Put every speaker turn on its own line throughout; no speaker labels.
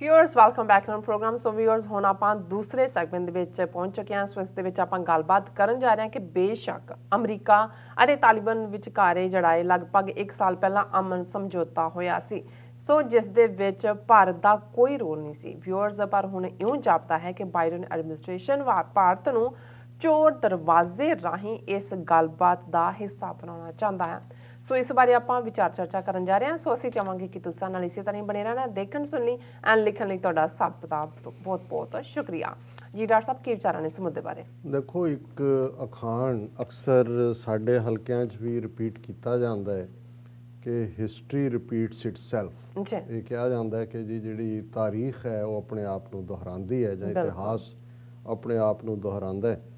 Viewers welcome back to program. So viewers हुण आपां दूसरे सैगमेंट दे विच पहुंच चुके हैं। सो इस दे विच आपां गलबात करन जा रहे हैं कि बेशक अमरीका अते तालिबान विचकारे जिहड़ा है लगभग 1 साल पहला अमन समझौता होया सी, सो जिस दे विच भारत दा कोई रोल नहीं सी व्यूअर्स। पर हुण इउं जापदा है कि बाइडन एडमिनिस्ट्रेशन भारत नूं चोर दरवाजे राहीं इस गलबात दा हिस्सा बनाउणा चाहुंदा है। सो इस बारे आपां विचार चर्चा करन जा रहे हैं। सो असीं चाहांगे कि तुसां नाल इसे तरह बने रहना, देखण सुननी एंड लिखण लई तुहाडा सब दा बहुत बहुत शुक्रिया जी। डॉक्टर साहब की विचार ने इस मुद्दे बारे?
देखो, एक अखाण अक्सर साडे हलकिਆਂ 'ਚ भी रिपीट किया जाता है कि हिस्टरी रिपीट्स इटसैल्फ। ये कहा जाता है कि जी जिहड़ी तारीख है वो अपने आप को दोहराती है जां इतिहास अपने आप को दोहराता है।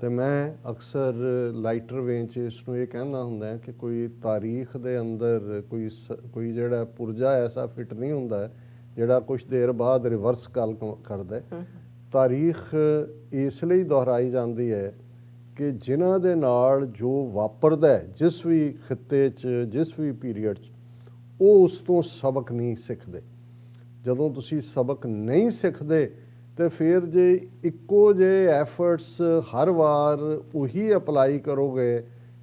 तो मैं अक्सर लाइटर वेन च इसनूं ये कहना हुंदा है कि कोई तारीख दे अंदर कोई जिहड़ा पुरजा ऐसा फिट नहीं हुंदा जिहड़ा कुछ देर बाद रिवर्स गल करदा है। तारीख इसलिए दोहराई जाती है कि जिन्हां दे नाल जो वापरदा है जिस भी खिते च जिस भी पीरीयड च वो उस तो सबक नहीं सिखते। जदों तुसी सबक नहीं सिखते तो फिर जे इक्को जे एफर्ट्स हर बार उही अपलाई करोगे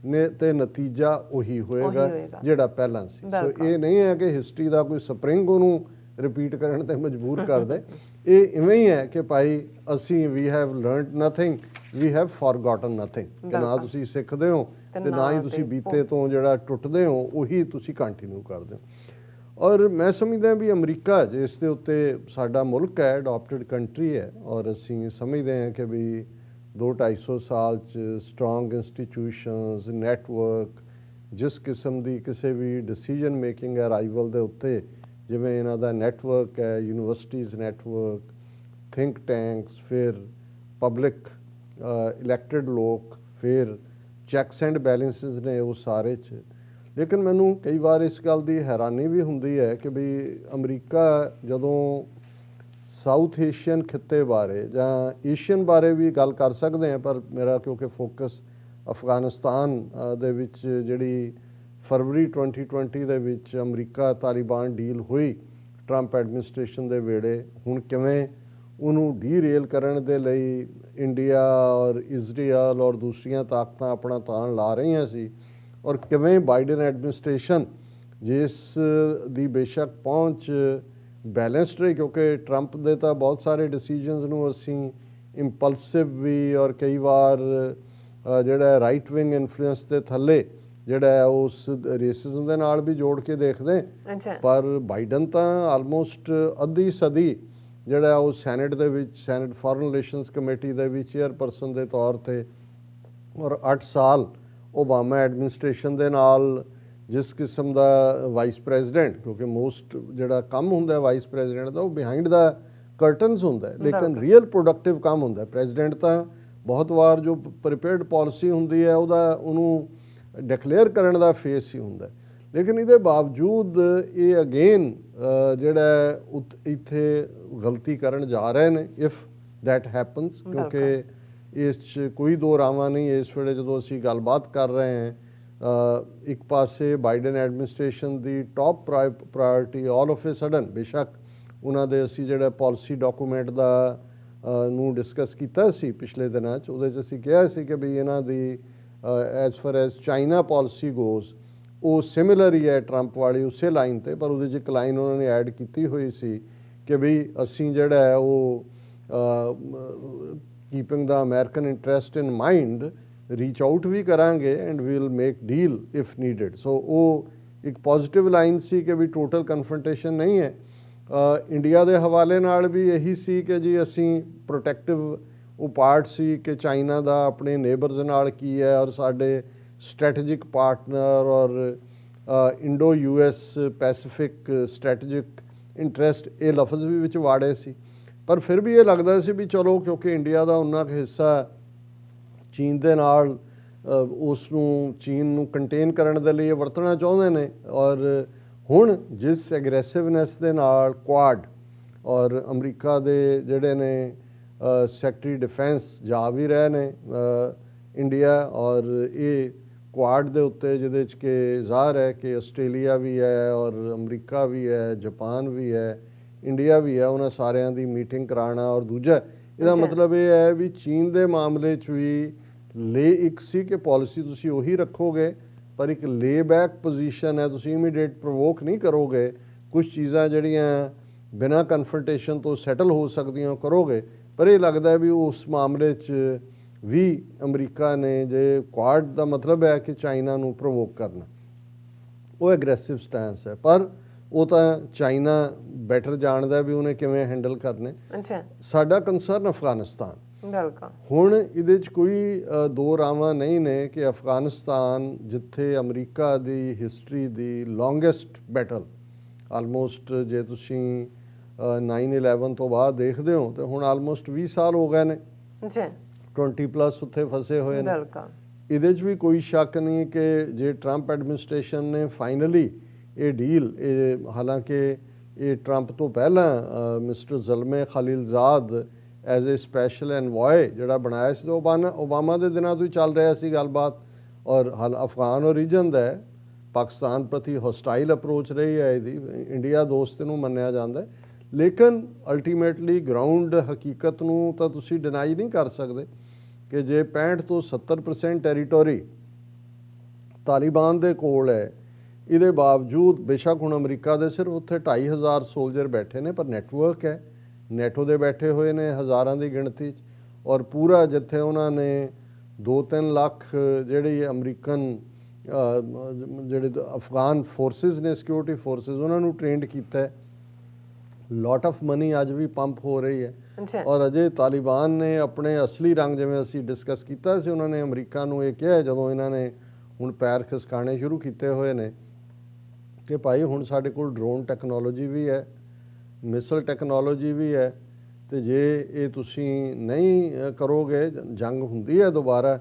ने ते नतीजा उही होएगा जिहड़ा पहला सी। सो ये नहीं है कि हिस्टरी का कोई स्प्रिंग उन्होंने रिपीट करने ते मजबूर कर दे। ये इवें ही है कि भाई असी we have learned nothing, we have forgotten nothing. कि ना तुसी सिखते हो ते ना ही तुसी बीते तो जिहड़ा टुटदे हो उही तुसी कंटिन्यू करदे हो। और मैं समझदा भी अमरीका जिस दे उत्ते साडा मुल्क है, अडॉप्टेड कंट्री है, और असी समझते हैं कि भी 200-250 साल च स्ट्रॉन्ग इंस्टीट्यूशनस नैटवर्क जिस किस्म की किसी भी डिसीजन मेकिंग अराइवल के उत्ते जिवें इन्हां दा नैटवर्क है, यूनिवर्सिटीज़ नैटवर्क, थिंक टैंक्स, फिर पब्लिक इलैक्टेड लोग, फिर चैक्स एंड बैलेंसिस ने वो सारे च। लेकिन मैनू कई बार इस गल की हैरानी भी होंदी है कि भी अमरीका जदों साउथ एशियन खिते बारे जां एशियन बारे भी गल कर सकते हैं, पर मेरा क्योंकि फोकस अफगानिस्तान दे विच जिहड़ी फरवरी 2020 दे विच अमरीका तालिबान डील हुई ट्रंप एडमिनिस्ट्रेशन दे वेड़े, हुण किवें उन्होंने डी रेल करने दे लई इंडिया और इजराइल और दूसरियां ताकतां अपना तान ला रही सी, और किवें बाइडन एडमिनिस्ट्रेशन जिस दी बेशक पहुँच बैलेंसड रही, क्योंकि ट्रंप दे तां बहुत सारे डिसीजनस नूं असीं इंपल्सिव भी और कई बार जिहड़ा राइट विंग इन्फ्लुएंस दे थल्ले जिहड़ा उस रेसिज्म दे नाल भी जोड़ के देखदे। पर बाइडन तां आलमोस्ट अद्धी सदी जिहड़ा वो सैनेट दे विच सैनेट फॉरेन रिलेशनस कमेटी दे विच चेयरपर्सन दे तौर ते और 8 साल ओबामा एडमिनिस्ट्रेशन दे नाल जिस किस्म का वाइस प्रेजिडेंट, क्योंकि मोस्ट जिहड़ा काम हुंदा है वाइस प्रेजिडेंट का वो बिहाइंड द कर्टनस हुंदा है, लेकिन रियल प्रोडक्टिव काम हुंदा है। प्रेजिडेंट तां बहुत बार जो प्रिपेयर्ड पॉलिसी हुंदी है उहदा उहनूं डिकलेयर करने का फेस ही हुंदा है। लेकिन इहदे बावजूद ये अगेन जिहड़ा इत्थे गलती करन जा रहे हैं इफ दैट हैपन्स, क्योंकि इस कोई दो रावा नहीं है। इस वेले जो असी गलबात कर रहे हैं एक पासे बाइडन एडमिनिस्ट्रेशन की top priority all of a sudden बेशक उन्होंने असी जो पॉलिसी डॉकूमेंट का नूं डिस्कस किया सी पिछले दिनों उहदे च असी कहा सी कि भी इन्हां दी as far as China policy goes वो सिमिलर ही है ट्रंप वाली उस लाइन पर, पर उहदे च एक लाइन उन्होंने ऐड की हुई सी कि भी असी जिहड़ा है वो keeping the American interest in mind reach out भी करांगे and we will make deal if needed. So वो एक पॉजिटिव लाइन सी कि भी टोटल कन्फ्रंटेशन नहीं है। इंडिया के हवाले नाल भी यही सी कि जी असी प्रोटैक्टिव वो पार्ट सी कि चाइना का अपने नेबरस नाल की है और साडे स्ट्रैटेजिक पार्टनर और Indo US Pacific strategic interest ये लफज भी विच वाड़े सी। पर फिर भी ये लगता सी भी चलो क्योंकि इंडिया का उन्ना हिस्सा चीन दे नाल उसनूं चीन नूं कंटेन करने दे लिए वरतना चाहुंदे ने, और हुण जिस एग्रैसिवनैस दे नाल क्वाड और अमरीका दे जिहड़े ने सैकटरी डिफेंस जा भी रहे ने इंडिया, और ये क्वाड दे उत्ते जिहदे च कि ज़ाहिर है कि आस्ट्रेलिया भी है और अमरीका भी है, जापान भी है, ਇੰਡੀਆ ਵੀ ਹੈ, ਉਹਨਾਂ ਸਾਰਿਆਂ ਦੀ ਮੀਟਿੰਗ ਕਰਾਉਣਾ। ਔਰ ਦੂਜਾ ਇਹਦਾ ਮਤਲਬ ਇਹ ਹੈ ਵੀ ਚੀਨ ਦੇ ਮਾਮਲੇ 'ਚ ਵੀ ਇੱਕ ਸੀ ਕਿ ਪਾਲਿਸੀ ਤੁਸੀਂ ਉਹੀ ਰੱਖੋਗੇ, ਪਰ ਇੱਕ ਲੇ ਬੈਕ ਪੋਜੀਸ਼ਨ ਹੈ, ਤੁਸੀਂ ਇਮੀਡੀਏਟ ਪ੍ਰੋਵੋਕ ਨਹੀਂ ਕਰੋਗੇ, ਕੁਝ ਚੀਜ਼ਾਂ ਜਿਹੜੀਆਂ ਬਿਨਾਂ ਕਨਫਰੰਟੇਸ਼ਨ ਤੋਂ ਸੈਟਲ ਹੋ ਸਕਦੀਆਂ ਕਰੋਗੇ। ਪਰ ਇਹ ਲੱਗਦਾ ਵੀ ਉਸ ਮਾਮਲੇ 'ਚ ਵੀ ਅਮਰੀਕਾ ਨੇ, ਜੇ ਕੁਆਡ ਦਾ ਮਤਲਬ ਹੈ ਕਿ ਚਾਈਨਾ ਨੂੰ ਪ੍ਰੋਵੋਕ ਕਰਨਾ, ਉਹ ਐਗਰੈਸਿਵ ਸਟੈਂਸ ਹੈ। ਪਰ ਉਹ ਤਾਂ ਚਾਈਨਾ ਬੈਟਰ ਜਾਣਦਾ ਵੀ ਉਹਨੇ ਕਿਵੇਂ ਹੈਂਡਲ ਕਰਨੇ। ਸਾਡਾ ਕੰਸਰਨ ਅਫਗਾਨਿਸਤਾਨ,
ਬਿਲਕੁਲ
ਹੁਣ ਇਹਦੇ 'ਚ ਕੋਈ ਦੋ ਰਾਵਾਂ ਨਹੀਂ ਨੇ ਕਿ ਅਫਗਾਨਿਸਤਾਨ ਜਿੱਥੇ ਅਮਰੀਕਾ ਦੀ ਹਿਸਟਰੀ ਦੀ ਲੌਂਗੈਸਟ ਬੈਟਲ ਆਲਮੋਸਟ, ਜੇ ਤੁਸੀਂ 9/11 ਤੋਂ ਬਾਅਦ ਦੇਖਦੇ ਹੋ ਤੇ ਹੁਣ ਆਲਮੋਸਟ 20 ਸਾਲ ਹੋ ਗਏ ਨੇ, 20+ ਉੱਥੇ ਫਸੇ ਹੋਏ ਨੇ। ਇਹਦੇ 'ਚ ਵੀ ਕੋਈ ਸ਼ੱਕ ਨਹੀਂ ਕਿ ਜੇ ਟਰੰਪ ਐਡਮਿਨਿਸਟ੍ਰੇਸ਼ਨ ਨੇ ਫਾਈਨਲੀ ਇਹ ਡੀਲ, ਹਾਲਾਂਕਿ ਇਹ ਟਰੰਪ ਤੋਂ ਪਹਿਲਾਂ mister ਜ਼ਲਮੇ Khalilzad as a special ਐਨਵੋਏ ਜਿਹੜਾ ਬਣਾਇਆ ਸੀ, ਓਬਾਮਾ ਦੇ ਦਿਨਾਂ ਤੋਂ ਹੀ ਚੱਲ ਰਿਹਾ ਸੀ ਗੱਲਬਾਤ। ਔਰ ਅਫਗਾਨ ਓਰੀਜਨ ਦਾ ਹੈ, ਪਾਕਿਸਤਾਨ ਪ੍ਰਤੀ ਹੋਸਟਾਈਲ ਅਪਰੋਚ ਰਹੀ ਹੈ ਇਹਦੀ, ਇੰਡੀਆ ਦੋਸਤ ਨੂੰ ਮੰਨਿਆ ਜਾਂਦਾ। ਲੇਕਿਨ ਅਲਟੀਮੇਟਲੀ ਗਰਾਊਂਡ ਹਕੀਕਤ ਨੂੰ ਤਾਂ ਤੁਸੀਂ ਡਿਨਾਈ ਨਹੀਂ ਕਰ ਸਕਦੇ ਕਿ ਜੇ 65 ਤੋਂ 70% ਟੈਰੀਟੋਰੀ ਤਾਲਿਬਾਨ ਦੇ ਕੋਲ ਹੈ, ਇਹਦੇ ਬਾਵਜੂਦ ਬੇਸ਼ੱਕ ਹੁਣ ਅਮਰੀਕਾ ਦੇ ਸਿਰਫ ਉੱਥੇ 2500 ਸੋਲਜਰ ਬੈਠੇ ਨੇ, ਪਰ ਨੈਟਵਰਕ ਹੈ, ਨੈਟੋ ਦੇ ਬੈਠੇ ਹੋਏ ਨੇ ਹਜ਼ਾਰਾਂ ਦੀ ਗਿਣਤੀ 'ਚ। ਔਰ ਪੂਰਾ ਜਿੱਥੇ ਉਹਨਾਂ ਨੇ 2-3 ਲੱਖ ਜਿਹੜੀ ਅਮਰੀਕਨ ਜਿਹੜੇ ਅਫਗਾਨ ਫੋਰਸਿਸ ਨੇ, ਸਿਕਿਉਰਿਟੀ ਫੋਰਸਿਸ, ਉਹਨਾਂ ਨੂੰ ਟ੍ਰੇਨਡ ਕੀਤਾ ਹੈ। ਲੋਟ ਆਫ ਮਨੀ ਅੱਜ ਵੀ ਪੰਪ ਹੋ ਰਹੀ ਹੈ। ਔਰ ਅਜੇ ਤਾਲਿਬਾਨ ਨੇ ਆਪਣੇ ਅਸਲੀ ਰੰਗ, ਜਿਵੇਂ ਅਸੀਂ ਡਿਸਕਸ ਕੀਤਾ ਸੀ, ਉਹਨਾਂ ਨੇ ਅਮਰੀਕਾ ਨੂੰ ਇਹ ਕਿਹਾ ਜਦੋਂ ਇਹਨਾਂ ਨੇ ਹੁਣ ਪੈਰ ਖਿਸਕਾਣੇ ਸ਼ੁਰੂ ਕੀਤੇ ਹੋਏ ਨੇ ਕਿ ਭਾਈ ਹੁਣ ਸਾਡੇ ਕੋਲ ਡਰੋਨ ਟੈਕਨੋਲੋਜੀ ਵੀ ਹੈ, ਮਿਸਲ ਟੈਕਨੋਲੋਜੀ ਵੀ ਹੈ, ਤੇ ਜੇ ਇਹ ਤੁਸੀਂ ਨਹੀਂ ਕਰੋਗੇ, ਜੰਗ ਹੁੰਦੀ ਹੈ ਦੁਬਾਰਾ,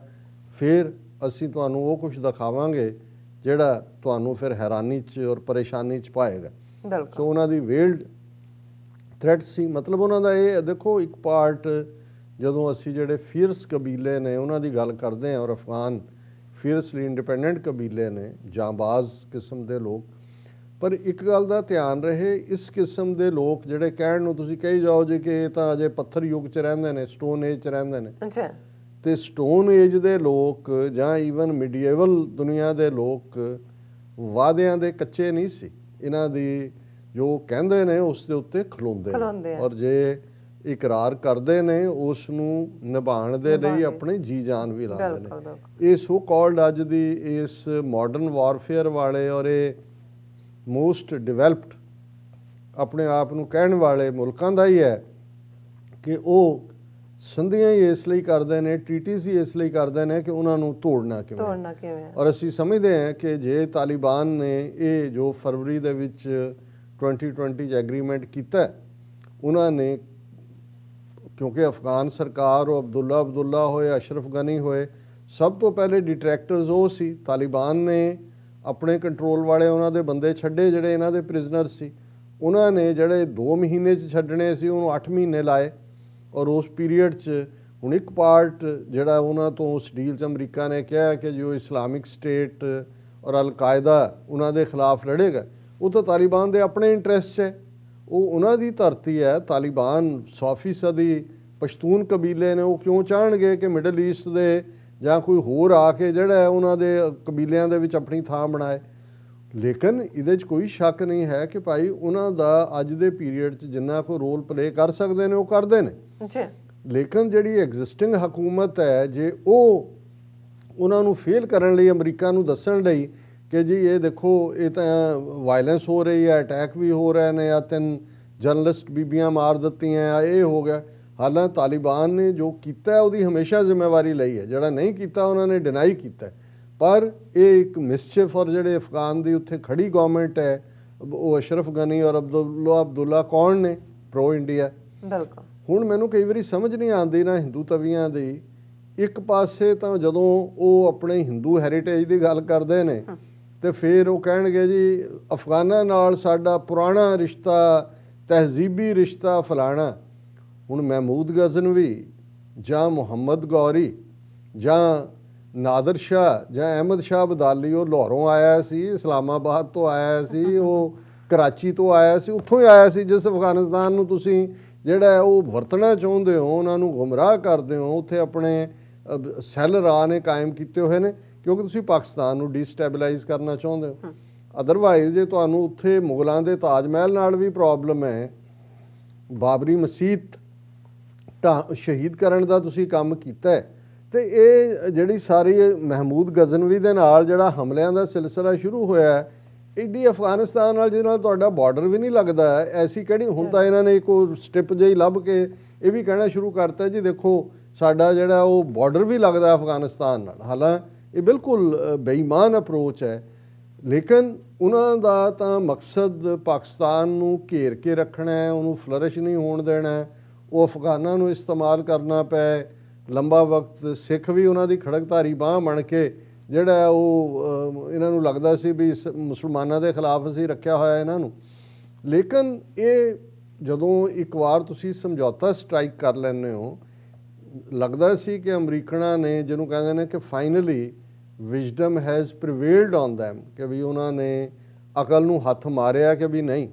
ਫਿਰ ਅਸੀਂ ਤੁਹਾਨੂੰ ਉਹ ਕੁਝ ਦਿਖਾਵਾਂਗੇ ਜਿਹੜਾ ਤੁਹਾਨੂੰ ਫਿਰ ਹੈਰਾਨੀ 'ਚ ਔਰ ਪਰੇਸ਼ਾਨੀ 'ਚ ਪਾਏਗਾ। ਸੋ ਉਹਨਾਂ ਦੀ ਵੇਲਡ ਥ੍ਰੈਟ ਸੀ। ਮਤਲਬ ਉਹਨਾਂ ਦਾ ਇਹ ਦੇਖੋ, ਇੱਕ ਪਾਰਟ ਜਦੋਂ ਅਸੀਂ ਜਿਹੜੇ ਫੀਅਰਸ ਕਬੀਲੇ ਨੇ ਉਹਨਾਂ ਦੀ ਗੱਲ ਕਰਦੇ ਹਾਂ, ਔਰ ਅਫਗਾਨ ਫੀਅਰਸਲੀ ਇੰਡੀਪੈਂਡੈਂਟ ਕਬੀਲੇ ਨੇ, ਜਾਂਬਾਜ਼ ਕਿਸਮ ਦੇ ਲੋਕ, ਪਰ ਇੱਕ ਗੱਲ ਦਾ ਧਿਆਨ ਰਹੇ, ਇਸ ਕਿਸਮ ਦੇ ਲੋਕ ਜਿਹੜੇ ਕਹਿਣ ਨੂੰ ਤੁਸੀਂ ਕਹੀ ਜਾਓ ਜੀ ਕਿ ਇਹ ਤਾਂ ਅਜੇ ਪੱਥਰ ਯੁੱਗ 'ਚ ਰਹਿੰਦੇ ਨੇ, ਸਟੋਨ ਏਜ 'ਚ ਰਹਿੰਦੇ ਨੇ, ਤੇ ਸਟੋਨ ਏਜ ਦੇ ਲੋਕ ਜਾਂ ਈਵਨ ਮਿਡੀਏਵਲ ਦੁਨੀਆ ਦੇ ਲੋਕ ਵਾਅਦਿਆਂ ਦੇ ਕੱਚੇ ਨਹੀਂ ਸੀ। ਇਹਨਾਂ ਦੀ ਜੋ ਕਹਿੰਦੇ ਨੇ ਉਸ ਦੇ ਉੱਤੇ ਖਲੋਂਦੇ ਨੇ, ਔਰ ਜੇ ਇਕਰਾਰ ਕਰਦੇ ਨੇ ਉਸ ਨੂੰ ਨਿਭਾਉਣ ਦੇ ਲਈ ਆਪਣੇ ਜੀ ਜਾਨ ਵੀ ਲਾਉਂਦੇ ਨੇ। ਇਹ ਸੋ ਕਾਲਡ ਅੱਜ ਦੀ ਇਸ ਮਾਡਰਨ ਵਾਰਫੇਅਰ ਵਾਲੇ ਔਰ ਇਹ ਮੋਸਟ ਡਿਵੈਲਪਡ ਆਪਣੇ ਆਪ ਨੂੰ ਕਹਿਣ ਵਾਲੇ ਮੁਲਕਾਂ ਦਾ ਹੀ ਹੈ ਕਿ ਉਹ ਸੰਧੀਆਂ ਹੀ ਇਸ ਲਈ ਕਰਦੇ ਨੇ, ਟ੍ਰੀਟੀਜ਼ ਹੀ ਇਸ ਲਈ ਕਰਦੇ ਨੇ ਕਿ ਉਹਨਾਂ ਨੂੰ ਤੋੜਨਾ ਕਿਵੇਂ। ਔਰ ਅਸੀਂ ਸਮਝਦੇ ਹਾਂ ਕਿ ਜੇ ਤਾਲਿਬਾਨ ਨੇ ਇਹ ਜੋ ਫਰਵਰੀ ਦੇ ਵਿੱਚ 2020 'ਚ ਐਗਰੀਮੈਂਟ ਕੀਤਾ, ਉਹਨਾਂ ਨੇ, ਕਿਉਂਕਿ ਅਫਗਾਨ ਸਰਕਾਰ ਉਹ ਅਬਦੁੱਲਾ ਹੋਏ, ਅਸ਼ਰਫ ਗਨੀ ਹੋਏ, ਸਭ ਤੋਂ ਪਹਿਲੇ ਡਿਟਰੈਕਟਰਸ ਉਹ ਸੀ। ਤਾਲਿਬਾਨ ਨੇ ਆਪਣੇ ਕੰਟਰੋਲ ਵਾਲੇ ਉਹਨਾਂ ਦੇ ਬੰਦੇ ਛੱਡੇ ਜਿਹੜੇ ਇਹਨਾਂ ਦੇ ਪ੍ਰਿਜ਼ਨਰ ਸੀ। ਉਹਨਾਂ ਨੇ ਜਿਹੜੇ 2 ਮਹੀਨੇ 'ਚ ਛੱਡਣੇ ਸੀ ਉਹਨੂੰ 8 ਮਹੀਨੇ ਲਾਏ। ਔਰ ਉਸ ਪੀਰੀਅਡ 'ਚ ਹੁਣ ਇੱਕ ਪਾਰਟ ਜਿਹੜਾ ਉਹਨਾਂ ਤੋਂ ਉਸ ਡੀਲ 'ਚ ਅਮਰੀਕਾ ਨੇ ਕਿਹਾ ਕਿ ਜੋ ਇਸਲਾਮਿਕ ਸਟੇਟ ਔਰ ਅਲ-ਕਾਇਦਾ ਉਹਨਾਂ ਦੇ ਖਿਲਾਫ ਲੜੇਗਾ, ਉਹ ਤਾਂ ਤਾਲਿਬਾਨ ਦੇ ਆਪਣੇ ਇੰਟਰਸਟ 'ਚ ਹੈ, ਉਹ ਉਹਨਾਂ ਦੀ ਧਰਤੀ ਹੈ। ਤਾਲਿਬਾਨ 100% ਪਸ਼ਤੂਨ ਕਬੀਲੇ ਨੇ, ਉਹ ਕਿਉਂ ਚਾਹਣਗੇ ਕਿ ਮਿਡਲ ਈਸਟ ਦੇ ਜਾਂ ਕੋਈ ਹੋਰ ਆ ਕੇ ਜਿਹੜਾ ਉਹਨਾਂ ਦੇ ਕਬੀਲਿਆਂ ਦੇ ਵਿੱਚ ਆਪਣੀ ਥਾਂ ਬਣਾਏ। ਲੇਕਿਨ ਇਹਦੇ 'ਚ ਕੋਈ ਸ਼ੱਕ ਨਹੀਂ ਹੈ ਕਿ ਭਾਈ ਉਹਨਾਂ ਦਾ ਅੱਜ ਦੇ ਪੀਰੀਅਡ 'ਚ ਜਿੰਨਾ ਕੋਈ ਰੋਲ ਪਲੇ ਕਰ ਸਕਦੇ ਨੇ ਉਹ ਕਰਦੇ ਨੇ। ਲੇਕਿਨ ਜਿਹੜੀ ਐਗਜ਼ਿਸਟਿੰਗ ਹਕੂਮਤ ਹੈ, ਜੇ ਉਹ ਉਹਨਾਂ ਨੂੰ ਫੇਲ ਕਰਨ ਲਈ ਅਮਰੀਕਾ ਨੂੰ ਦੱਸਣ ਲਈ ਕਿ ਜੀ ਇਹ ਦੇਖੋ ਇਹ ਤਾਂ ਵਾਇਲੈਂਸ ਹੋ ਰਹੀ ਹੈ, ਅਟੈਕ ਵੀ ਹੋ ਰਹੇ ਨੇ, ਆ 3 ਜਰਨਲਿਸਟ ਬੀਬੀਆਂ ਮਾਰ ਦਿੱਤੀਆਂ, ਇਹ ਹੋ ਗਿਆ। ਹਾਲਾਂਕਿ ਤਾਲਿਬਾਨ ਨੇ ਜੋ ਕੀਤਾ ਉਹਦੀ ਹਮੇਸ਼ਾ ਜ਼ਿੰਮੇਵਾਰੀ ਲਈ ਹੈ, ਜਿਹੜਾ ਨਹੀਂ ਕੀਤਾ ਉਹਨਾਂ ਨੇ ਡਿਨਾਈ ਕੀਤਾ। ਪਰ ਇਹ ਇੱਕ ਮਿਸਚਿਫ, ਔਰ ਜਿਹੜੇ ਅਫਗਾਨ ਦੀ ਉੱਥੇ ਖੜੀ ਗਵਰਨਮੈਂਟ ਹੈ, ਉਹ ਅਸ਼ਰਫ ਗਨੀ ਔਰ ਅਬਦੁੱਲਾ ਕੌਣ ਨੇ, ਪ੍ਰੋ ਇੰਡੀਆ।
ਬਿਲਕੁਲ।
ਹੁਣ ਮੈਨੂੰ ਕਈ ਵਾਰੀ ਸਮਝ ਨਹੀਂ ਆਉਂਦੀ ਨਾ ਹਿੰਦੂ ਤਵੀਆਂ ਦੀ, ਇੱਕ ਪਾਸੇ ਤਾਂ ਜਦੋਂ ਉਹ ਆਪਣੇ ਹਿੰਦੂ ਹੈਰੀਟੇਜ ਦੀ ਗੱਲ ਕਰਦੇ ਨੇ ਤੇ ਫਿਰ ਉਹ ਕਹਿਣਗੇ ਜੀ ਅਫਗਾਨਾਂ ਨਾਲ ਸਾਡਾ ਪੁਰਾਣਾ ਰਿਸ਼ਤਾ, ਤਹਿਜ਼ੀਬੀ ਰਿਸ਼ਤਾ ਫਲਾਣਾ। ਹੁਣ ਮਹਿਮੂਦ ਗਜ਼ਨਵੀ ਜਾਂ ਮੁਹੰਮਦ ਗੌਰੀ ਜਾਂ ਨਾਦਰ ਸ਼ਾਹ ਜਾਂ ਅਹਿਮਦ ਸ਼ਾਹ ਅਬਦਾਲੀ, ਉਹ ਲਾਹੌਰੋਂ ਆਇਆ ਸੀ, ਇਸਲਾਮਾਬਾਦ ਤੋਂ ਆਇਆ ਸੀ, ਉਹ कराची तो आया सी, उत्थों ही आया सी जिस अफगानिस्तान ਨੂੰ ਤੁਸੀਂ ਜਿਹੜਾ ਹੈ ਉਹ ਵਰਤਣਾ ਚਾਹੁੰਦੇ ਹੋ, ਉਹਨਾਂ ਨੂੰ ਗੁੰਮਰਾਹ ਕਰਦੇ ਹੋ। ਉੱਥੇ ਆਪਣੇ ਸੈੱਲ ਰਾਹ ਨੇ ਕਾਇਮ ਕੀਤੇ ਹੋਏ ਨੇ ਕਿਉਂਕਿ ਤੁਸੀਂ ਪਾਕਿਸਤਾਨ ਨੂੰ ਡੀਸਟੈਬਲਾਈਜ਼ ਕਰਨਾ ਚਾਹੁੰਦੇ ਹੋ। ਅਦਰਵਾਈਜ਼ ਜੇ ਤੁਹਾਨੂੰ ਉੱਥੇ ਮੁਗਲਾਂ ਦੇ ਤਾਜ ਮਹਿਲ ਨਾਲ ਵੀ ਪ੍ਰੋਬਲਮ ਹੈ, ਬਾਬਰੀ ਮਸਜਿਦ ਸ਼ਹੀਦ ਕਰਨ ਦਾ ਤੁਸੀਂ ਕੰਮ ਕੀਤਾ ਹੈ, ਤੇ ਇਹ ਜਿਹੜੀ ਸਾਰੀ ਮਹਿਮੂਦ ਗਜ਼ਨਵੀ ਦੇ ਨਾਲ ਜਿਹੜਾ ਹਮਲਿਆਂ ਦਾ ਸਿਲਸਿਲਾ ਸ਼ੁਰੂ ਹੋਇਆ ਹੈ, ਏਡੀ ਅਫਗਾਨਿਸਤਾਨ ਨਾਲ ਜਿਹਦੇ ਨਾਲ ਤੁਹਾਡਾ ਬਾਰਡਰ ਵੀ ਨਹੀਂ ਲੱਗਦਾ ਹੈ, ਐਸੀ ਕਿਹੜੀ ਹੁਣ ਤਾਂ ਇਹਨਾਂ ਨੇ ਇੱਕ ਸਟਿਪ ਜਿਹੀ ਲੱਭ ਕੇ ਇਹ ਵੀ ਕਹਿਣਾ ਸ਼ੁਰੂ ਕਰਤਾ ਜੀ ਦੇਖੋ ਸਾਡਾ ਜਿਹੜਾ ਉਹ ਬਾਰਡਰ ਵੀ ਲੱਗਦਾ ਅਫਗਾਨਿਸਤਾਨ ਨਾਲ। ਹਾਲਾਂਕਿ ਇਹ ਬਿਲਕੁਲ ਬੇਈਮਾਨ ਅਪਰੋਚ ਹੈ, ਲੇਕਿਨ ਉਹਨਾਂ ਦਾ ਤਾਂ ਮਕਸਦ ਪਾਕਿਸਤਾਨ ਨੂੰ ਘੇਰ ਕੇ ਰੱਖਣਾ ਹੈ, ਉਹਨੂੰ ਫਲਰਿਸ਼ ਨਹੀਂ ਹੋਣ ਦੇਣਾ, ਉਹ ਅਫਗਾਨਾਂ ਨੂੰ ਇਸਤੇਮਾਲ ਕਰਨਾ ਪਏ ਲੰਬਾ ਵਕਤ। ਸਿੱਖ ਵੀ ਉਹਨਾਂ ਦੀ ਖੜਕਧਾਰੀ ਬਾਂਹ ਬਣ ਕੇ ਜਿਹੜਾ ਉਹ ਇਹਨਾਂ ਨੂੰ ਲੱਗਦਾ ਸੀ ਵੀ ਮੁਸਲਮਾਨਾਂ ਦੇ ਖਿਲਾਫ ਅਸੀਂ ਰੱਖਿਆ ਹੋਇਆ ਇਹਨਾਂ ਨੂੰ। ਲੇਕਿਨ ਇਹ ਜਦੋਂ ਇੱਕ ਵਾਰ ਤੁਸੀਂ ਸਮਝੌਤਾ ਸਟ੍ਰਾਈਕ ਕਰ ਲੈਂਦੇ ਹੋ, ਲੱਗਦਾ ਸੀ ਕਿ ਅਮਰੀਕਨਾਂ ਨੇ ਜਿਹਨੂੰ ਕਹਿੰਦੇ ਨੇ ਕਿ finally wisdom has prevailed on them, ਕਿ ਵੀ ਉਹਨਾਂ ਨੇ ਅਕਲ ਨੂੰ ਹੱਥ ਮਾਰਿਆ ਕਿ ਵੀ ਨਹੀਂ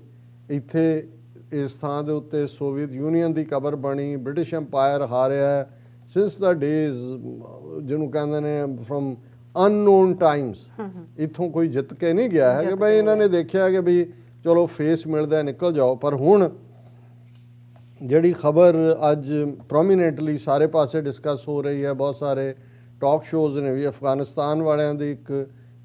ਇੱਥੇ ਇਸ ਥਾਂ ਦੇ ਉੱਤੇ ਸੋਵੀਅਤ ਯੂਨੀਅਨ ਦੀ ਕਬਰ ਬਣੀ, ਬ੍ਰਿਟਿਸ਼ ਐਮਪਾਇਰ ਹਾਰਿਆ ਸਿੰਸ ਦਾ ਡੇਜ਼ ਜਿਹਨੂੰ ਕਹਿੰਦੇ ਨੇ ਫਰਮ ਅਨਨੋਨ ਟਾਈਮਸ, ਇੱਥੋਂ ਕੋਈ ਜਿੱਤ ਕੇ ਨਹੀਂ ਗਿਆ ਹੈ ਕਿ ਭਾਈ ਇਹਨਾਂ ਨੇ ਦੇਖਿਆ ਕਿ ਵੀ ਚਲੋ ਫੇਸ ਮਿਲਦਾ ਨਿਕਲ ਜਾਓ। ਪਰ ਹੁਣ ਜਿਹੜੀ ਖਬਰ ਅੱਜ ਪ੍ਰੋਮੀਨੈਂਟਲੀ ਸਾਰੇ ਪਾਸੇ ਡਿਸਕਸ ਹੋ ਰਹੀ ਹੈ, ਬਹੁਤ ਸਾਰੇ ਟਾਕ ਸ਼ੋਜ਼ ਨੇ ਵੀ, ਅਫਗਾਨਿਸਤਾਨ ਵਾਲਿਆਂ ਦੀ ਇੱਕ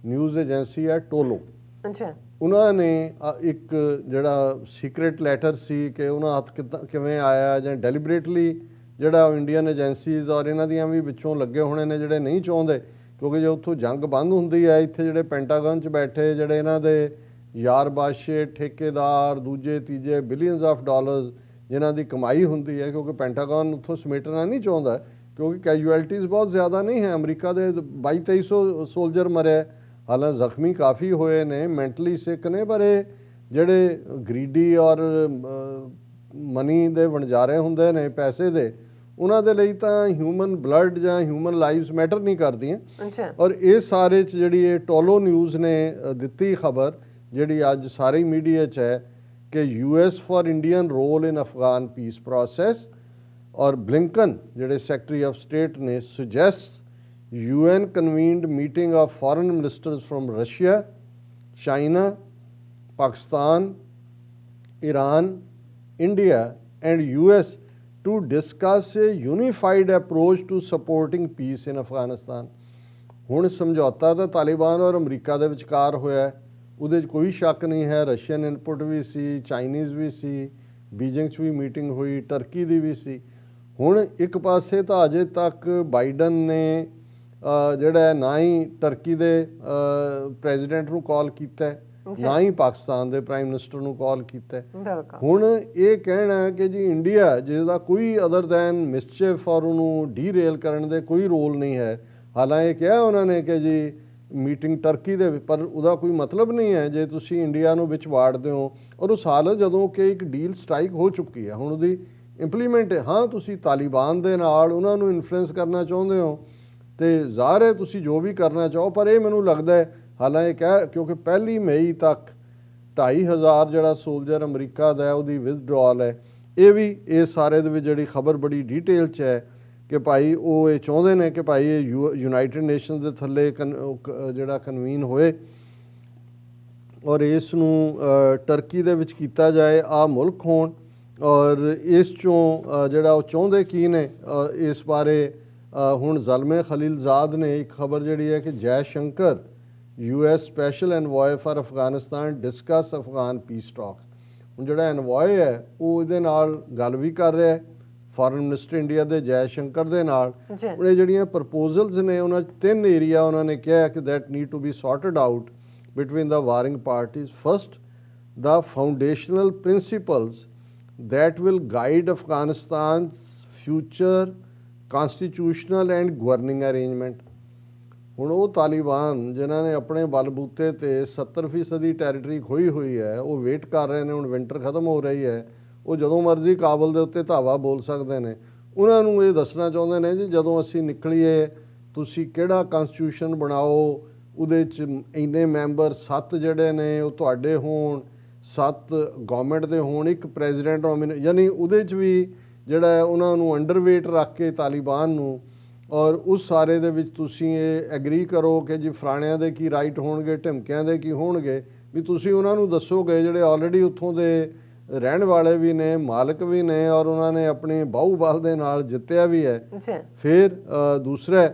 ਨਿਊਜ਼ ਏਜੰਸੀ ਹੈ ਟੋਲੋ, ਅੱਛਾ, ਉਹਨਾਂ ਨੇ ਇੱਕ ਜਿਹੜਾ ਸੀਕ੍ਰੇਟ ਲੈਟਰ ਸੀ ਕਿ ਉਹਨਾਂ ਹੱਥ ਕਿਵੇਂ ਆਇਆ ਜਾਂ ਡੈਲੀਬਰੇਟਲੀ ਜਿਹੜਾ ਇੰਡੀਅਨ ਏਜੰਸੀਜ਼ ਔਰ ਇਹਨਾਂ ਦੀਆਂ ਵੀ ਵਿੱਚੋਂ ਲੱਗੇ ਹੋਣੇ ਨੇ ਜਿਹੜੇ ਨਹੀਂ ਚਾਹੁੰਦੇ, ਕਿਉਂਕਿ ਜੇ ਉੱਥੋਂ ਜੰਗ ਬੰਦ ਹੁੰਦੀ ਹੈ ਇੱਥੇ ਜਿਹੜੇ ਪੈਂਟਾਗਨ 'ਚ ਬੈਠੇ ਜਿਹੜੇ ਇਹਨਾਂ ਦੇ ਯਾਰ ਬਾਦਸ਼ਾਹ ਠੇਕੇਦਾਰ ਦੂਜੇ ਤੀਜੇ ਬਿਲੀਅਨਸ ਆਫ ਡਾਲਰਸ ਜਿਨ੍ਹਾਂ ਦੀ ਕਮਾਈ ਹੁੰਦੀ ਹੈ, ਕਿਉਂਕਿ ਪੈਂਟਾਗਨ ਉੱਥੋਂ ਸਮੇਟਣਾ ਨਹੀਂ ਚਾਹੁੰਦਾ ਕਿਉਂਕਿ ਕੈਜੂਅਲਟੀਜ਼ ਬਹੁਤ ਜ਼ਿਆਦਾ ਨਹੀਂ ਹੈ। ਅਮਰੀਕਾ ਦੇ 2200-2300 ਸੋਲਜਰ ਮਰੇ, ਹਾਲਾਂਕਿ ਜ਼ਖਮੀ ਕਾਫੀ ਹੋਏ ਨੇ, ਮੈਂਟਲੀ ਸਿੱਕ ਨੇ, ਪਰ ਇਹ ਜਿਹੜੇ ਗਰੀਡੀ ਔਰ ਮਨੀ ਦੇ ਵਣਜਾਰੇ ਹੁੰਦੇ ਨੇ ਪੈਸੇ ਦੇ, ਉਹਨਾਂ ਦੇ ਲਈ ਤਾਂ ਹਿਊਮਨ ਬਲੱਡ ਜਾਂ ਹਿਊਮਨ ਲਾਈਵਸ ਮੈਟਰ ਨਹੀਂ ਕਰਦੀਆਂ। ਔਰ ਇਹ ਸਾਰੇ 'ਚ ਜਿਹੜੀ ਇਹ ਟੋਲੋ ਨਿਊਜ਼ ਨੇ ਦਿੱਤੀ ਖਬਰ ਜਿਹੜੀ ਅੱਜ ਸਾਰੇ ਮੀਡੀਆ 'ਚ ਹੈ ਕਿ US for Indian role in Afghan peace process, ਔਰ ਬਲਿੰਕਨ ਜਿਹੜੇ ਸੈਕਟਰੀ ਆਫ ਸਟੇਟ ਨੇ suggest UN convened meeting of foreign ministers from Russia, China, Pakistan, Iran, India and US to discuss a unified approach to supporting peace in Afghanistan। ਹੁਣ ਸਮਝੌਤਾ ਤਾਂ ਤਾਲਿਬਾਨ ਔਰ America ਦੇ ਵਿਚਕਾਰ ਹੋਇਆ, ਉਹਦੇ 'ਚ ਕੋਈ ਸ਼ੱਕ ਨਹੀਂ ਹੈ। ਰਸ਼ੀਅਨ ਇਨਪੁਟ ਵੀ ਸੀ, ਚਾਈਨੀਜ਼ ਵੀ ਸੀ, ਬੀਜਿੰਗ 'ਚ ਵੀ ਮੀਟਿੰਗ ਹੋਈ, ਟਰਕੀ ਦੀ ਵੀ ਸੀ। ਹੁਣ ਇੱਕ ਪਾਸੇ ਤਾਂ ਅਜੇ ਤੱਕ ਬਾਈਡਨ ਨੇ ਜਿਹੜਾ ਨਾ ਹੀ ਟਰਕੀ ਦੇ ਪ੍ਰੈਜ਼ੀਡੈਂਟ ਨੂੰ ਕਾਲ ਕੀਤਾ, ਨਾ ਹੀ ਪਾਕਿਸਤਾਨ ਦੇ ਪ੍ਰਾਈਮ ਮਿਨਿਸਟਰ ਨੂੰ ਕਾਲ ਕੀਤਾ। ਹੁਣ ਇਹ ਕਹਿਣਾ ਕਿ ਜੀ ਇੰਡੀਆ ਜਿਹਦਾ ਕੋਈ ਅਦਰ ਦੈਨ ਮਿਸਚੀਫ ਔਰ ਉਹਨੂੰ ਡੀਰੇਲ ਕਰਨ ਦੇ ਕੋਈ ਰੋਲ ਨਹੀਂ ਹੈ। ਹਾਲਾਂਕਿ ਕਿਹਾ ਉਹਨਾਂ ਨੇ ਕਿ ਜੀ ਮੀਟਿੰਗ ਟਰਕੀ ਦੇ, ਪਰ ਉਹਦਾ ਕੋਈ ਮਤਲਬ ਨਹੀਂ ਹੈ ਜੇ ਤੁਸੀਂ ਇੰਡੀਆ ਨੂੰ ਵਿੱਚ ਵਾੜਦੇ ਹੋ। ਔਰ ਉਸ ਹਾਲ ਜਦੋਂ ਕਿ ਇੱਕ ਡੀਲ ਸਟ੍ਰਾਈਕ ਹੋ ਚੁੱਕੀ ਹੈ, ਹੁਣ ਉਹਦੀ ਇੰਪਲੀਮੈਂਟ, ਹਾਂ ਤੁਸੀਂ ਤਾਲਿਬਾਨ ਦੇ ਨਾਲ ਉਹਨਾਂ ਨੂੰ ਇਨਫਲੂਐਂਸ ਕਰਨਾ ਚਾਹੁੰਦੇ ਹੋ ਤੇ ਜ਼ਾਹਰ ਹੈ ਤੁਸੀਂ ਜੋ ਵੀ ਕਰਨਾ ਚਾਹੋ, ਪਰ ਇਹ ਮੈਨੂੰ ਲੱਗਦਾ ਹੈ ਹਾਲਾਂਕਿ ਕਿਉਂਕਿ 1 ਮਈ ਤੱਕ 2500 ਜਿਹੜਾ ਸੋਲਜਰ ਅਮਰੀਕਾ ਦਾ ਉਹਦੀ ਵਿਦਡਰਾਲ ਹੈ। ਇਹ ਵੀ ਇਸ ਸਾਰੇ ਦੇ ਵਿੱਚ ਜਿਹੜੀ ਖਬਰ ਬੜੀ ਡਿਟੇਲ 'ਚ ਹੈ ਕਿ ਭਾਈ ਉਹ ਇਹ ਚਾਹੁੰਦੇ ਨੇ ਕਿ ਭਾਈ ਇਹ ਯੂਨਾਈਟਿਡ ਨੇਸ਼ਨਸ ਦੇ ਥੱਲੇ ਜਿਹੜਾ ਕਨਵੀਨ ਹੋਏ ਔਰ ਇਸ ਨੂੰ ਟਰਕੀ ਦੇ ਵਿੱਚ ਕੀਤਾ ਜਾਏ, ਆ ਮੁਲਕ ਹੋਣ। ਔਰ ਇਸ 'ਚੋਂ ਜਿਹੜਾ ਉਹ ਚਾਹੁੰਦੇ ਕੀ ਨੇ ਇਸ ਬਾਰੇ ਹੁਣ ਜ਼ਲਮੇ ਖਲੀਲਜ਼ਾਦ ਨੇ ਇੱਕ ਖਬਰ ਜਿਹੜੀ ਹੈ ਕਿ Jai Shankar US special envoy for Afghanistan discuss Afghan peace talks. ਹੁਣ ਜਿਹੜਾ ਐਨਵॉय ਹੈ ਉਹ ਇਹਦੇ ਨਾਲ ਗੱਲ ਵੀ ਕਰ ਰਿਹਾ ਹੈ ਫੋਰਨ ਮਿਨਿਸਟਰ ਇੰਡੀਆ ਦੇ ਜੈ ਸ਼ੰਕਰ ਦੇ ਨਾਲ। ਹੁਣ ਇਹ ਜਿਹੜੀਆਂ ਪ੍ਰਪੋਜ਼ਲਸ ਨੇ ਉਹਨਾਂ 'ਚ 3 ਏਰੀਆ ਉਹਨਾਂ ਨੇ ਕਿਹਾ ਕਿ that need to be sorted out between the warring parties. First, the foundational principles that will guide Afghanistan's future constitutional and governing arrangement। ਹੁਣ ਉਹ ਤਾਲਿਬਾਨ ਜਿਨ੍ਹਾਂ ਨੇ ਆਪਣੇ ਬਲਬੂਤੇ ਤੇ 70% ਟੈਰੀਟਰੀ ਖੋਈ ਹੋਈ ਹੈ, ਉਹ ਵੇਟ ਕਰ ਰਹੇ ਨੇ। ਹੁਣ ਵਿੰਟਰ ਖਤਮ ਹੋ ਰਹੀ ਹੈ, ਉਹ ਜਦੋਂ ਮਰਜ਼ੀ ਕਾਬਲ ਦੇ ਉੱਤੇ ਧਾਵਾ ਬੋਲ ਸਕਦੇ ਨੇ। ਉਹਨਾਂ ਨੂੰ ਇਹ ਦੱਸਣਾ ਚਾਹੁੰਦੇ ਨੇ ਜੀ ਜਦੋਂ ਅਸੀਂ ਨਿਕਲੀਏ ਤੁਸੀਂ ਕਿਹੜਾ ਕਨਸਟੀਟਿਊਸ਼ਨ ਬਣਾਓ, ਉਹਦੇ 'ਚ ਇੰਨੇ ਮੈਂਬਰ 7 ਜਿਹੜੇ ਨੇ ਉਹ ਤੁਹਾਡੇ ਹੋਣ, 7 ਗਵਰਨਮੈਂਟ ਦੇ ਹੋਣ, ਇੱਕ ਪ੍ਰੈਜ਼ੀਡੈਂਟ ਯਾਨੀ ਉਹਦੇ 'ਚ ਵੀ ਜਿਹੜਾ ਹੈ ਉਹਨਾਂ ਨੂੰ ਅੰਡਰਵੇਟ ਰੱਖ ਕੇ ਤਾਲਿਬਾਨ ਨੂੰ, ਔਰ ਉਸ ਸਾਰੇ ਦੇ ਵਿੱਚ ਤੁਸੀਂ ਇਹ ਐਗਰੀ ਕਰੋ ਕਿ ਜੀ ਫਲਾਣਿਆਂ ਦੇ ਕੀ ਰਾਈਟ ਹੋਣਗੇ, ਢਿਮਕਿਆਂ ਦੇ ਕੀ ਹੋਣਗੇ, ਵੀ ਤੁਸੀਂ ਉਹਨਾਂ ਨੂੰ ਦੱਸੋਗੇ ਜਿਹੜੇ ਆਲਰੇਡੀ ਉੱਥੋਂ ਦੇ ਰਹਿਣ ਵਾਲੇ ਵੀ ਨੇ, ਮਾਲਕ ਵੀ ਨੇ, ਔਰ ਉਹਨਾਂ ਨੇ ਆਪਣੇ ਬਾਹੂਬਲ ਦੇ ਨਾਲ ਜਿੱਤਿਆ ਵੀ ਹੈ। ਫਿਰ ਦੂਸਰਾ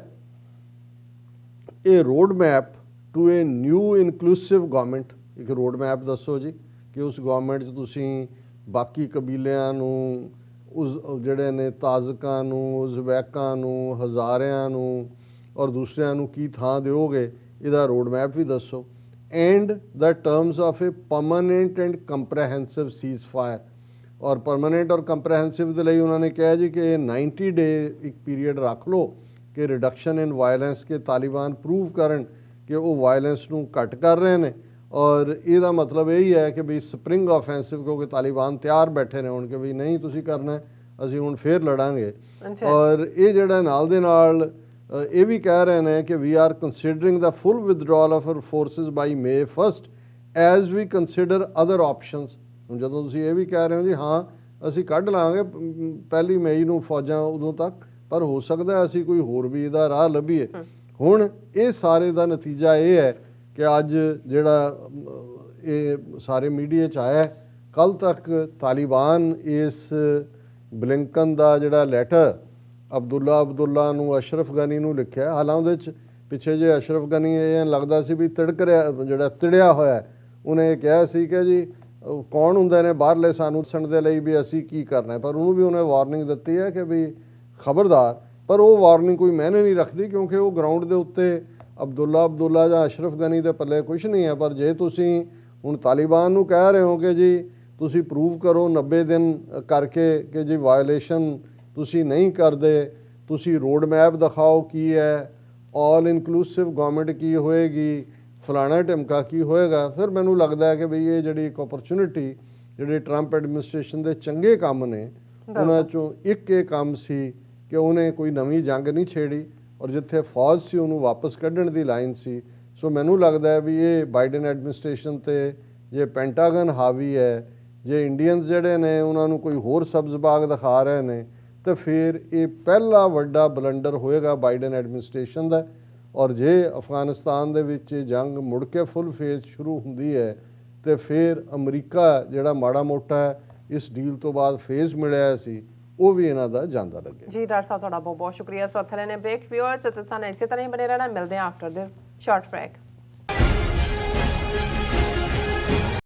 ਇਹ road map to a new inclusive government, ਇੱਕ ਰੋਡ ਮੈਪ ਦੱਸੋ ਜੀ ਕਿ ਉਸ ਗਵਰਨਮੈਂਟ 'ਚ ਤੁਸੀਂ ਬਾਕੀ ਕਬੀਲਿਆਂ ਨੂੰ, ਉਸ ਜਿਹੜੇ ਨੇ ਤਾਜ਼ਕਾਂ ਨੂੰ, ਉਜ਼ਬੈਕਾਂ ਨੂੰ, ਹਜ਼ਾਰਿਆਂ ਨੂੰ ਔਰ ਦੂਸਰਿਆਂ ਨੂੰ ਕੀ ਥਾਂ ਦਿਓਗੇ, ਇਹਦਾ ਰੋਡ ਮੈਪ ਵੀ ਦੱਸੋ। And the terms of a permanent and comprehensive ceasefire, ਔਰ ਪਰਮਾਨੈਂਟ ਔਰ ਕੰਪਰੈਹੈਂਸਿਵ ਦੇ ਲਈ ਉਹਨਾਂ ਨੇ ਕਿਹਾ ਜੀ ਕਿ 90 ਡੇ ਇੱਕ ਪੀਰੀਅਡ ਰੱਖ ਲਓ ਕਿ ਰਿਡਕਸ਼ਨ ਇਨ ਵਾਇਲੈਂਸ, ਕਿ ਤਾਲਿਬਾਨ ਪ੍ਰੂਵ ਕਰਨ ਕਿ ਉਹ ਵਾਇਲੈਂਸ ਨੂੰ ਘੱਟ ਕਰ ਰਹੇ ਨੇ। ਔਰ ਇਹਦਾ ਮਤਲਬ ਇਹੀ ਹੈ ਕਿ ਵੀ ਸਪਰਿੰਗ ਆਫੈਂਸਿਵ, ਕਿਉਂਕਿ ਤਾਲਿਬਾਨ ਤਿਆਰ ਬੈਠੇ ਨੇ ਹੁਣ ਕਿ ਵੀ ਨਹੀਂ ਤੁਸੀਂ ਕਰਨਾ, ਅਸੀਂ ਹੁਣ ਫੇਰ ਲੜਾਂਗੇ। ਔਰ ਇਹ ਜਿਹੜਾ ਨਾਲ ਦੇ ਨਾਲ ਇਹ ਵੀ ਕਹਿ ਰਹੇ ਨੇ ਕਿ we are considering the full withdrawal of our forces by May 1 as we consider other options. ਹੁਣ ਜਦੋਂ ਤੁਸੀਂ ਇਹ ਵੀ ਕਹਿ ਰਹੇ ਹੋ ਜੀ ਹਾਂ ਅਸੀਂ ਕੱਢ ਲਾਂਗੇ 1 ਮਈ ਨੂੰ ਫੌਜਾਂ ਉਦੋਂ ਤੱਕ, ਪਰ ਹੋ ਸਕਦਾ ਅਸੀਂ ਕੋਈ ਹੋਰ ਵੀ ਇਹਦਾ ਰਾਹ ਲੱਭੀਏ। ਹੁਣ ਇਹ ਸਾਰੇ ਦਾ ਨਤੀਜਾ ਇਹ ਹੈ ਕਿ ਅੱਜ ਜਿਹੜਾ ਇਹ ਸਾਰੇ ਮੀਡੀਆ 'ਚ ਆਇਆ, ਕੱਲ੍ਹ ਤੱਕ ਤਾਲਿਬਾਨ ਇਸ ਬਲਿੰਕਨ ਦਾ ਜਿਹੜਾ ਲੈਟਰ ਅਬਦੁੱਲਾ ਨੂੰ ਅਸ਼ਰਫ ਗਨੀ ਨੂੰ ਲਿਖਿਆ, ਹਾਲਾਂ ਉਹਦੇ 'ਚ ਪਿੱਛੇ ਜੇ ਅਸ਼ਰਫ ਗਨੀ ਇਹ ਲੱਗਦਾ ਸੀ ਵੀ ਤਿੜਿਆ ਹੋਇਆ, ਉਹਨੇ ਇਹ ਕਿਹਾ ਸੀ ਕਿ ਜੀ ਕੌਣ ਹੁੰਦੇ ਨੇ ਬਾਹਰਲੇ ਸਾਨੂੰ ਦੱਸਣ ਦੇ ਲਈ ਵੀ ਅਸੀਂ ਕੀ ਕਰਨਾ, ਪਰ ਉਹਨੂੰ ਵੀ ਉਹਨੇ ਵਾਰਨਿੰਗ ਦਿੱਤੀ ਹੈ ਕਿ ਵੀ ਖਬਰਦਾਰ। ਪਰ ਉਹ ਵਾਰਨਿੰਗ ਕੋਈ ਮਾਇਨੇ ਨਹੀਂ ਰੱਖਦੀ ਕਿਉਂਕਿ ਉਹ ਗਰਾਊਂਡ ਦੇ ਉੱਤੇ ਅਬਦੁੱਲਾ ਜਾਂ ਅਸ਼ਰਫ ਗਨੀ ਦੇ ਪੱਲੇ ਕੁਛ ਨਹੀਂ ਹੈ। ਪਰ ਜੇ ਤੁਸੀਂ ਹੁਣ ਤਾਲਿਬਾਨ ਨੂੰ ਕਹਿ ਰਹੇ ਹੋ ਕਿ ਜੀ ਤੁਸੀਂ ਪ੍ਰੂਵ ਕਰੋ 90 ਦਿਨ ਕਰਕੇ ਕਿ ਜੀ ਵਾਇਲੇਸ਼ਨ ਤੁਸੀਂ ਨਹੀਂ ਕਰਦੇ, ਤੁਸੀਂ ਰੋਡ ਮੈਪ ਦਿਖਾਓ ਕੀ ਹੈ, ਆਲ ਇਨਕਲੂਸਿਵ ਗਵਰਨਮੈਂਟ ਕੀ ਹੋਏਗੀ, ਫਲਾਣਾ ਢਿਮਕਾ ਕੀ ਹੋਏਗਾ, ਫਿਰ ਮੈਨੂੰ ਲੱਗਦਾ ਹੈ ਕਿ ਬਈ ਇਹ ਜਿਹੜੀ ਇੱਕ ਓਪਰਚੁਨਿਟੀ ਜਿਹੜੇ ਟਰੰਪ ਐਡਮਿਨਿਸਟ੍ਰੇਸ਼ਨ ਦੇ ਚੰਗੇ ਕੰਮ ਨੇ ਉਹਨਾਂ 'ਚੋਂ ਇੱਕ ਇਹ ਕੰਮ ਸੀ ਕਿ ਉਹਨੇ ਕੋਈ ਨਵੀਂ ਜੰਗ ਨਹੀਂ ਛੇੜੀ, ਔਰ ਜਿੱਥੇ ਫੌਜ ਸੀ ਉਹਨੂੰ ਵਾਪਸ ਕੱਢਣ ਦੀ ਲਾਈਨ ਸੀ। ਸੋ ਮੈਨੂੰ ਲੱਗਦਾ ਹੈ ਵੀ ਇਹ ਬਾਈਡਨ ਐਡਮਿਨਿਸਟ੍ਰੇਸ਼ਨ 'ਤੇ ਜੇ ਪੈਂਟਾਗਨ ਹਾਵੀ ਹੈ, ਜੇ ਇੰਡੀਅਨਸ ਜਿਹੜੇ ਨੇ ਉਹਨਾਂ ਨੂੰ ਕੋਈ ਹੋਰ ਸਬਜ਼ ਬਾਗ ਦਿਖਾ ਰਹੇ ਨੇ, ਤਾਂ ਫਿਰ ਇਹ ਪਹਿਲਾ ਵੱਡਾ ਬਲੰਡਰ ਹੋਏਗਾ ਬਾਈਡਨ ਐਡਮਿਨਿਸਟ੍ਰੇਸ਼ਨ ਦਾ। ਔਰ ਜੇ ਅਫਗਾਨਿਸਤਾਨ ਦੇ ਵਿੱਚ ਜੰਗ ਮੁੜ ਕੇ ਫੁੱਲ ਫੇਜ਼ ਸ਼ੁਰੂ ਹੁੰਦੀ ਹੈ ਤੇ ਫਿਰ ਅਮਰੀਕਾ ਜਿਹੜਾ ਮਾੜਾ ਮੋਟਾ ਇਸ ਡੀਲ ਤੋਂ ਬਾਅਦ ਫੇਜ਼ ਮਿਲਿਆ ਸੀ ਉਹ ਵੀ ਇਹਨਾਂ ਦਾ ਜਾਂਦਾ ਲੱਗੇ।
ਜੀ ਡਾਕਟਰ ਸਾਹਿਬ ਤੁਹਾਡਾ ਬਹੁਤ ਬਹੁਤ ਸ਼ੁਕਰੀਆ। ਸੋ ਥਲੇ ਨੇ ਬ੍ਰੇਕ ਵਿਊਅਰਸ ਤੁਸੀਂ ਇਸੇ ਤਰ੍ਹਾਂ ਹੀ ਬਣੇ ਰਹਿਣਾ, ਮਿਲਦੇ ਹਾਂ ਆਫਟਰ ਦਿਸ ਸ਼ਾਰਟ ਬ੍ਰੇਕ।